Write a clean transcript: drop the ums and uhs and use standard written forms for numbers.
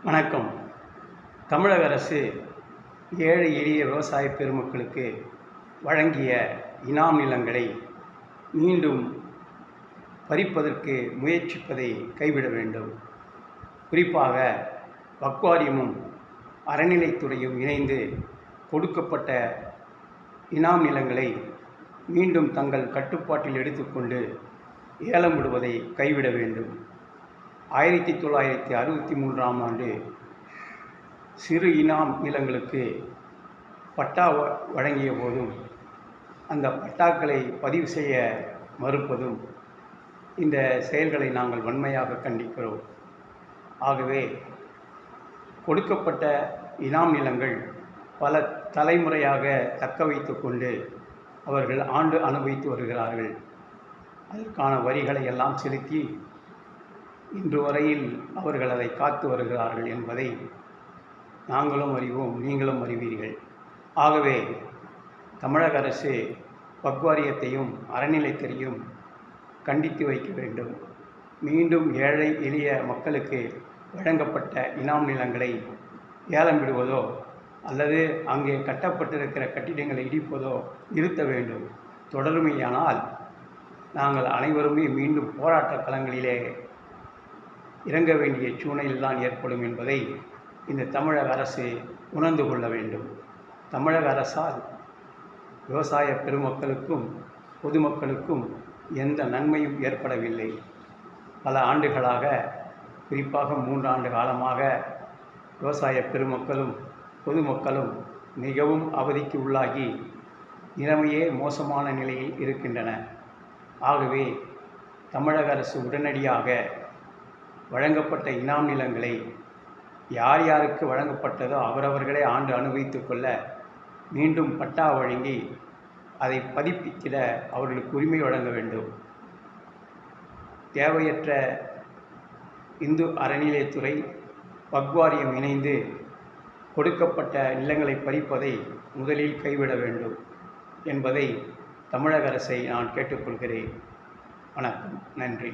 வணக்கம். தமிழக அரசு ஏழை எளிய விவசாய பெருமக்களுக்கு வழங்கிய இனாம் நிலங்களை மீண்டும் பறிப்பதற்கு முயற்சிப்பதை கைவிட வேண்டும். குறிப்பாக வக்வாரியமும் அறநிலைத்துறையும் இணைந்து கொடுக்கப்பட்ட இனாம் நிலங்களை மீண்டும் தங்கள் கட்டுப்பாட்டில் எடுத்துக்கொண்டு ஏலம் விடுவதை கைவிட வேண்டும். 1963ஆம் ஆண்டு சிறு இனாம் நிலங்களுக்கு பட்டா வழங்கிய போதும் அந்த பட்டாக்களை பதிவு செய்ய மறுப்பதும் இந்த செயல்களை நாங்கள் வன்மையாக கண்டிக்கிறோம். ஆகவே கொடுக்கப்பட்ட இனாம் நிலங்கள் பல தலைமுறையாக தக்க வைத்து கொண்டு அவர்கள் ஆண்டு அனுபவித்து வருகிறார்கள். அதற்கான வரிகளை எல்லாம் செலுத்தி இன்று வரையில் அவர்கள் அதை காத்து வருகிறார்கள் என்பதை நாங்களும் அறிவோம், நீங்களும் அறிவீர்கள். ஆகவே தமிழக அரசு வக்வாரியத்தையும் அறநிலையத்தையும் கண்டித்து வைக்க வேண்டும். மீண்டும் ஏழை எளிய மக்களுக்கு வழங்கப்பட்ட இனாம் நிலங்களை ஏலம் விடுவதோ அல்லது அங்கே கட்டப்பட்டிருக்கிற கட்டிடங்களை இடிப்பதோ நிறுத்த வேண்டும். தொடருமையானால் நாங்கள் அனைவருமே மீண்டும் போராட்ட களங்களிலே இறங்க வேண்டிய சூழ்நிலைதான் ஏற்படும் என்பதை இந்த தமிழக அரசு உணர்ந்து கொள்ள வேண்டும். தமிழக அரசால் விவசாய பெருமக்களுக்கும் பொதுமக்களுக்கும் எந்த நன்மையும் ஏற்படவில்லை. பல ஆண்டுகளாக, குறிப்பாக 3 ஆண்டு காலமாக விவசாய பெருமக்களும் பொதுமக்களும் மிகவும் அவதிக்கு உள்ளாகி நிலைமையே மோசமான நிலையில் இருக்கின்றன. ஆகவே தமிழக அரசு உடனடியாக வழங்கப்பட்ட இனாம் நிலங்களை யார் யாருக்கு வழங்கப்பட்டதோ அவரவர்களே ஆண்டு அனுபவித்து கொள்ள மீண்டும் பட்டா வழங்கி அதை பதிப்பித்திட அவர்களுக்கு உரிமை வழங்க வேண்டும். தேவையற்ற இந்து அறநிலையத்துறை வக்வாரியம் இணைந்து கொடுக்கப்பட்ட நிலங்களை பறிப்பதை முதலில் கைவிட வேண்டும் என்பதை தமிழக அரசை நான் கேட்டுக்கொள்கிறேன். வணக்கம். நன்றி.